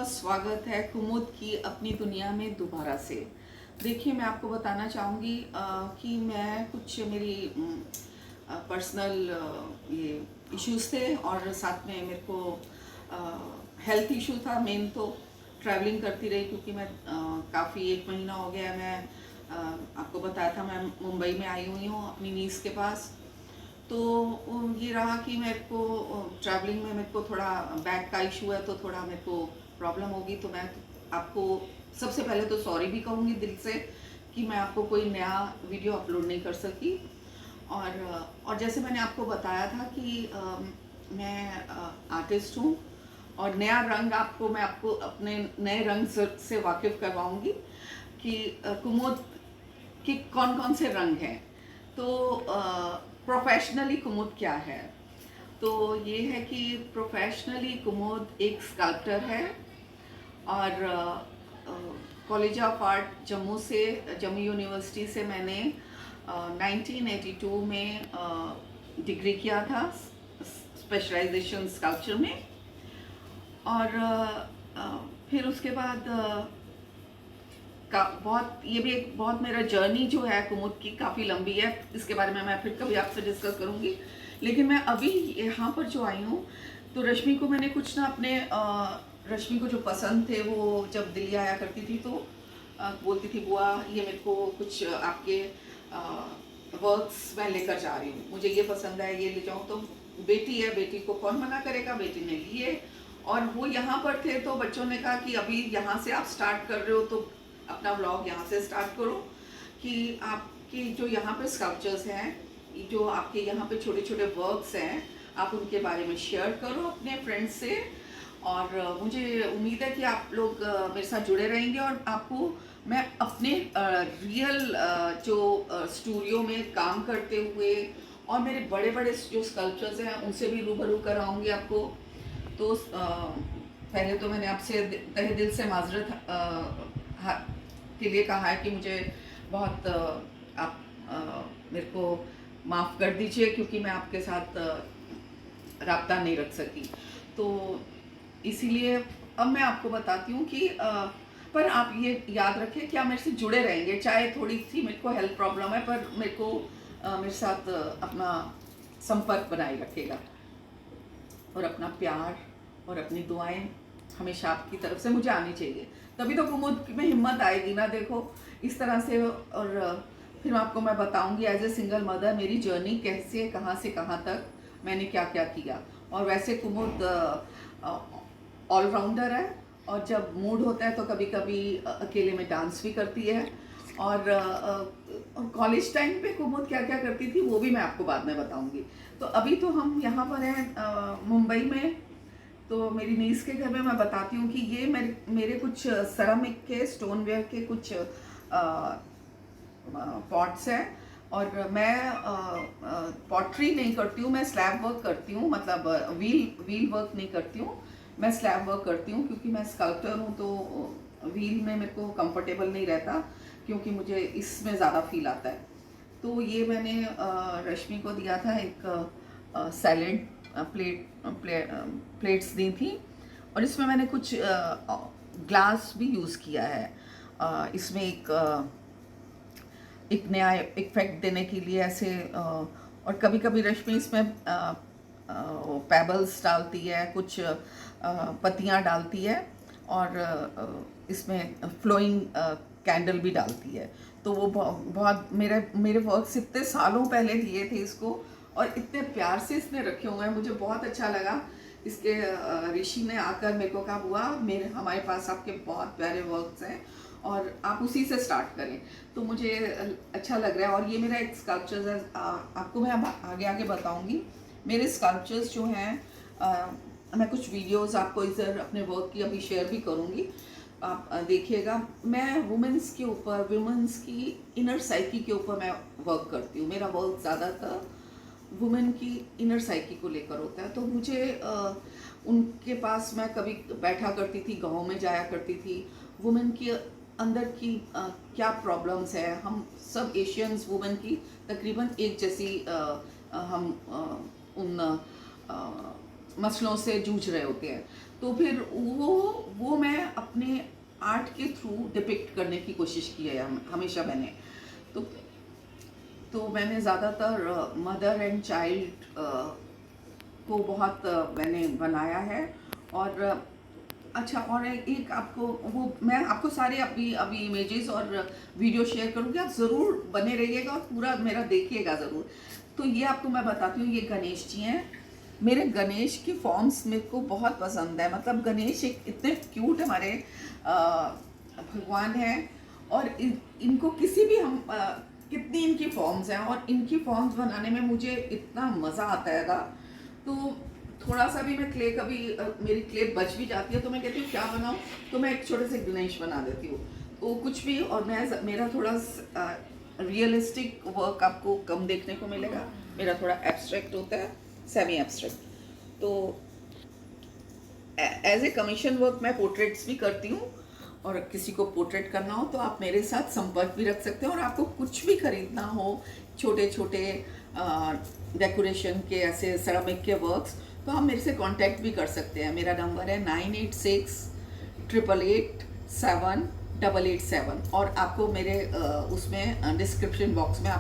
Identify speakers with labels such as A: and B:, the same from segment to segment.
A: बहुत स्वागत है कुमुद की अपनी दुनिया में दोबारा से। देखिए, मैं आपको बताना चाहूँगी कि मैं कुछ मेरी पर्सनल ये इश्यूज थे और साथ में मेरे को हेल्थ इशू था। मेन तो ट्रैवलिंग करती रही क्योंकि मैं काफ़ी 1 महीना हो गया। मैं आपको बताया था मैं मुंबई में आई हुई हूँ अपनी नीस के पास। तो ये रहा कि मेरे को ट्रैवलिंग में मेरे को थोड़ा बैक का इशू है, तो थोड़ा मेरे को प्रॉब्लम होगी। तो मैं आपको सबसे पहले तो सॉरी भी कहूँगी दिल से कि मैं आपको कोई नया वीडियो अपलोड नहीं कर सकी। और जैसे मैंने आपको बताया था कि मैं आर्टिस्ट हूँ और नया रंग मैं आपको अपने नए रंग से वाकिफ़ करवाऊँगी कि कुमुद कि कौन कौन से रंग हैं। तो प्रोफेशनली कुमुद क्या है? तो ये है कि प्रोफेशनली कुमुद एक स्कल्प्टर है और college of art Jammu university से मैंने 1982 में डिग्री किया था स्पेशलाइजेशन स्कल्पचर में। और फिर उसके बाद का बहुत ये भी एक बहुत मेरा जर्नी जो है कुमुद की काफ़ी लंबी है। इसके बारे में मैं फिर कभी आपसे डिस्कस करूँगी। लेकिन मैं अभी यहाँ पर जो आई हूँ, तो रश्मि को मैंने कुछ ना अपने रश्मि को जो पसंद थे वो जब दिल्ली आया करती थी तो बोलती थी, बुआ ये मेरे को कुछ आपके वर्क्स मैं लेकर जा रही हूँ, मुझे ये पसंद है, ये ले जाऊँ। तो बेटी है, बेटी को कौन मना करेगा, बेटी ने लिए। और वो यहाँ पर थे तो बच्चों ने कहा कि अभी यहाँ से आप स्टार्ट कर रहे हो तो अपना व्लॉग यहाँ से स्टार्ट करो कि आपके जो यहाँ पे स्कल्पचर्स हैं, जो आपके यहाँ पे छोटे छोटे वर्क्स हैं, आप उनके बारे में शेयर करो अपने फ्रेंड्स से। और मुझे उम्मीद है कि आप लोग मेरे साथ जुड़े रहेंगे और आपको मैं अपने रियल जो स्टूडियो में काम करते हुए और मेरे बड़े बड़े जो स्कल्पचर्स हैं उनसे भी रूबरू कराऊंगी आपको। तो पहले तो मैंने आपसे तहे दिल से माजरत के लिए कहा है कि मुझे बहुत आप मेरे को माफ़ कर दीजिए क्योंकि मैं आपके साथ राब्ता नहीं रख सकी। तो इसीलिए अब मैं आपको बताती हूँ कि पर आप ये याद रखें कि आप मेरे से जुड़े रहेंगे, चाहे थोड़ी सी मेरे को हेल्थ प्रॉब्लम है पर मेरे को मेरे साथ अपना संपर्क बनाए रखेगा और अपना प्यार और अपनी दुआएं हमेशा आपकी तरफ से मुझे आनी चाहिए, तभी तो कुमुद में हिम्मत आएगी ना। देखो इस तरह से। और फिर आपको मैं बताऊंगी एज ए सिंगल मदर मेरी जर्नी कैसे कहाँ से कहाँ तक मैंने क्या क्या किया। और वैसे कुमुद ऑलराउंडर है और जब मूड होता है तो कभी कभी अकेले में डांस भी करती है। और कॉलेज टाइम पे कुमुद क्या क्या करती थी वो भी मैं आपको बाद में बताऊंगी। तो अभी तो हम यहाँ पर हैं मुंबई में। तो मेरी नीस के घर में मैं बताती हूँ कि ये मेरे कुछ सेरामिक के स्टोनवेयर के कुछ पॉट्स हैं। और मैं पॉटरी नहीं करती हूँ, मैं स्लैब वर्क करती हूँ, मतलब व्हील वर्क नहीं करती हूँ, मैं स्लैब वर्क करती हूँ क्योंकि मैं स्कल्प्टर हूँ। तो व्हील में मेरे को कंफर्टेबल नहीं रहता क्योंकि मुझे इसमें ज़्यादा फील आता है। तो ये मैंने रश्मि को दिया था, एक सैलेड प्लेट्स दी थी और इसमें मैंने कुछ ग्लास भी यूज़ किया है। इसमें एक नया इफेक्ट देने के लिए ऐसे और कभी कभी रश्मि इसमें पेबल्स डालती है, कुछ पत्तियाँ डालती है और इसमें फ्लोइंग कैंडल भी डालती है। तो वो बहुत मेरे वर्क्स इतने सालों पहले दिए थे इसको और इतने प्यार से इसने रखे हुए हैं, मुझे बहुत अच्छा लगा। इसके ऋषि ने आकर मेरे को कहा, बुआ हमारे पास आपके बहुत प्यारे वर्क्स हैं और आप उसी से स्टार्ट करें। तो मुझे अच्छा लग रहा है। और ये मेरा एक स्कल्पचर है, आपको मैं आगे आगे बताऊंगी। मेरे स्कल्पचर्स जो हैं मैं कुछ वीडियोस आपको इधर अपने वर्क की अभी शेयर भी करूंगी, आप देखिएगा। मैं वुमेंस के ऊपर, वुमेंस की इनर साइकी के ऊपर मैं वर्क करती हूँ। मेरा वर्क ज़्यादातर वुमेन की इनर साइकी को लेकर होता है। तो मुझे उनके पास मैं कभी बैठा करती थी, गाँव में जाया करती थी, वुमेन की अंदर की क्या प्रॉब्लम्स है। हम सब एशियंस वुमेन की तकरीबन एक जैसी हम उन मसलों से जूझ रहे होते हैं। तो फिर वो मैं अपने आर्ट के थ्रू डिपिक्ट करने की कोशिश की है हमेशा मैंने। तो तो मैंने ज़्यादातर मदर एंड चाइल्ड को बहुत मैंने बनाया है। और अच्छा, और एक आपको वो मैं आपको सारे अभी अभी इमेजेस और वीडियो शेयर करूँगी, आप ज़रूर बने रहिएगा और पूरा मेरा देखिएगा ज़रूर। तो ये आपको मैं बताती हूँ, ये गणेश जी हैं। मेरे गणेश के फॉर्म्स मेरे को बहुत पसंद है, मतलब गणेश एक इतने क्यूट हमारे भगवान हैं। और इनको किसी भी हम कितनी इनकी फॉर्म्स हैं, और इनकी फॉर्म्स बनाने में मुझे इतना मज़ा आता है ना। तो थोड़ा सा भी मैं क्ले, कभी मेरी क्ले बच भी जाती है तो मैं कहती हूँ क्या बनाऊँ, तो मैं एक छोटे से गणेश बना देती हूँ। तो कुछ भी, और मेरा थोड़ा रियलिस्टिक वर्क आपको कम देखने को मिलेगा, मेरा थोड़ा एब्स्ट्रैक्ट होता है, सेमी एब्स्ट्रैक्ट। तो एज ए कमीशन वर्क मैं पोर्ट्रेट्स भी करती हूँ, और किसी को पोर्ट्रेट करना हो तो आप मेरे साथ संपर्क भी रख सकते हैं। और आपको कुछ भी खरीदना हो, छोटे छोटे डेकोरेशन के ऐसे सेरामिक के वर्क्स, तो आप मेरे से कांटेक्ट भी कर सकते हैं। मेरा नंबर है 9868887887, और आपको मेरे उसमें डिस्क्रिप्शन बॉक्स में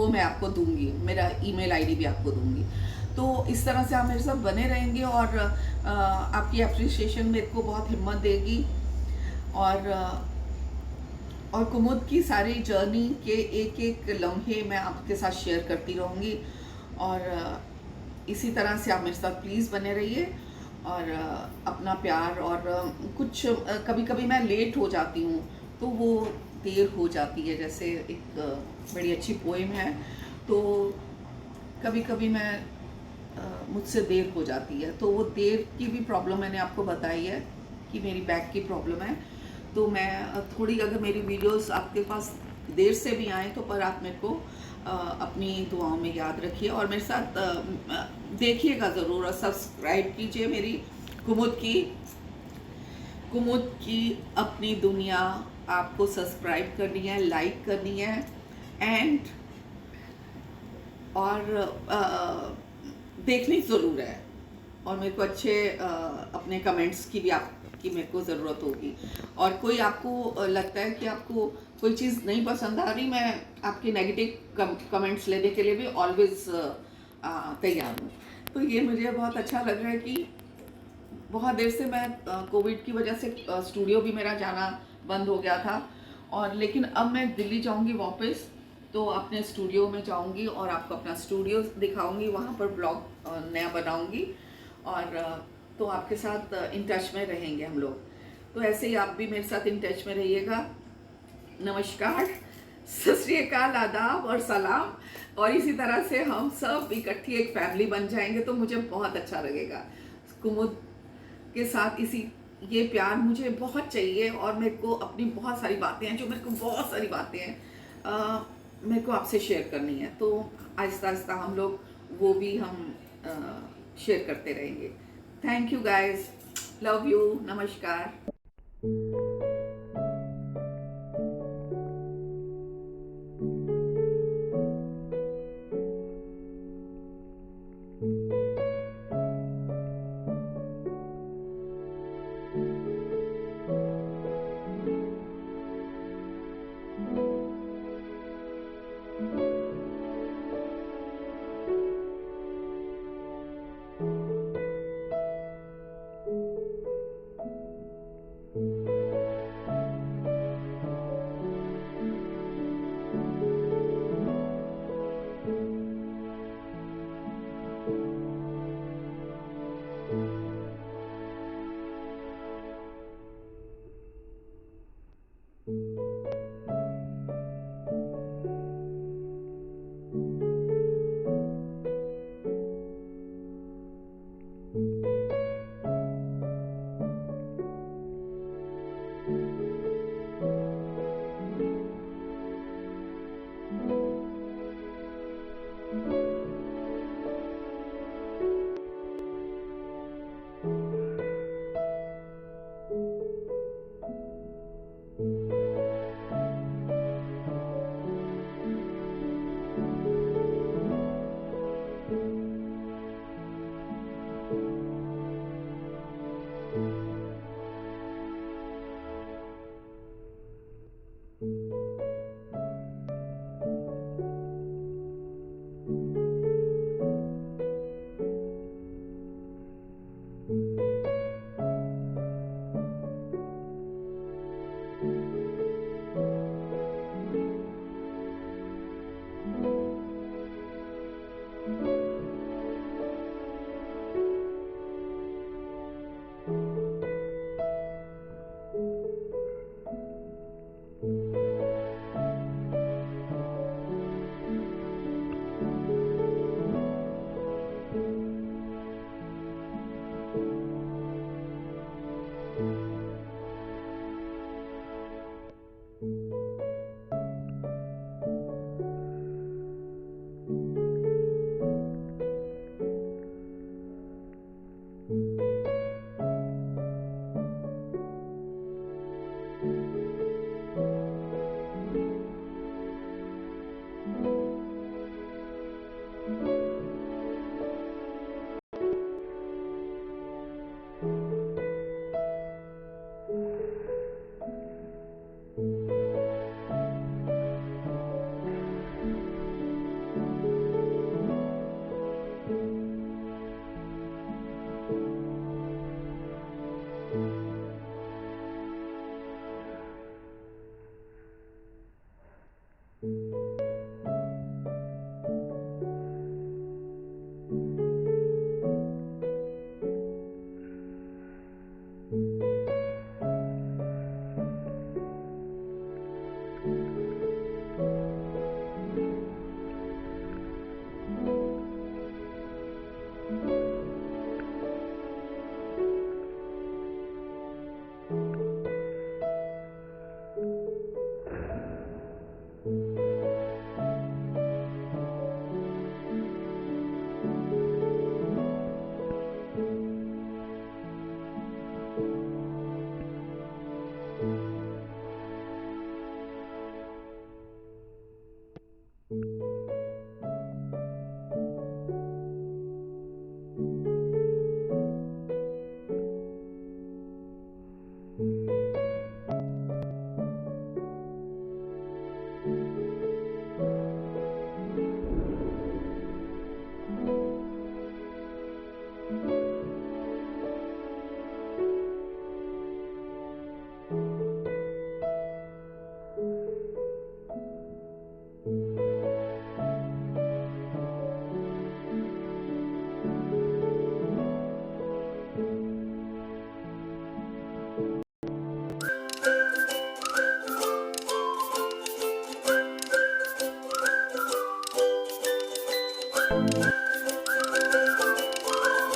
A: मैं आपको दूंगी, मेरा ईमेल आईडी भी आपको दूंगी। तो इस तरह से आप मेरे साथ बने रहेंगे, और आपकी अप्रिसिएशन मेरे को बहुत हिम्मत देगी। और कुमुद की सारी जर्नी के एक एक लम्हे मैं आपके साथ शेयर करती रहूँगी। और इसी तरह से आप मेरे साथ प्लीज़ बने रहिए, और अपना प्यार। और कुछ कभी कभी मैं लेट हो जाती हूँ, तो वो देर हो जाती है। जैसे एक बड़ी अच्छी पोएम है, तो कभी कभी मैं मुझसे देर हो जाती है, तो वो देर की भी प्रॉब्लम मैंने आपको बताई है कि मेरी बैक की प्रॉब्लम है। तो मैं थोड़ी, अगर मेरी वीडियोस आपके पास देर से भी आए तो पर आप मेरे को अपनी दुआओं में याद रखिए, और मेरे साथ देखिएगा ज़रूर, और सब्सक्राइब कीजिए मेरी कुमुद की अपनी दुनिया। आपको सब्सक्राइब करनी है, लाइक करनी है, एंड और देखनी ज़रूर है। और मेरे को अच्छे अपने कमेंट्स की भी आपकी मेरे को ज़रूरत होगी। और कोई आपको लगता है कि आपको कोई चीज़ नहीं पसंद आ रही, मैं आपके नेगेटिव कमेंट्स लेने के लिए भी ऑलवेज तैयार हूँ। तो ये मुझे बहुत अच्छा लग रहा है कि बहुत देर से मैं कोविड की वजह से स्टूडियो भी मेरा जाना बंद हो गया था, और लेकिन अब मैं दिल्ली जाऊंगी वापस, तो अपने स्टूडियो में जाऊंगी और आपको अपना स्टूडियो दिखाऊंगी, वहाँ पर ब्लॉग नया बनाऊंगी। और तो आपके साथ इन टच में रहेंगे हम लोग। तो ऐसे ही आप भी मेरे साथ इन टच में रहिएगा। नमस्कार, सत श्री अकाल, आदाब और सलाम। और इसी तरह से हम सब इकट्ठी एक फैमिली बन जाएंगे, तो मुझे बहुत अच्छा लगेगा। कुमुद के साथ ये प्यार मुझे बहुत चाहिए, और मेरे को अपनी बहुत सारी बातें हैं, जो मेरे को बहुत सारी बातें हैं मेरे को आपसे शेयर करनी है। तो आहिस्ता आहिस्ता हम लोग वो भी हम शेयर करते रहेंगे। Thank you guys, love you, नमस्कार।
B: Thank you.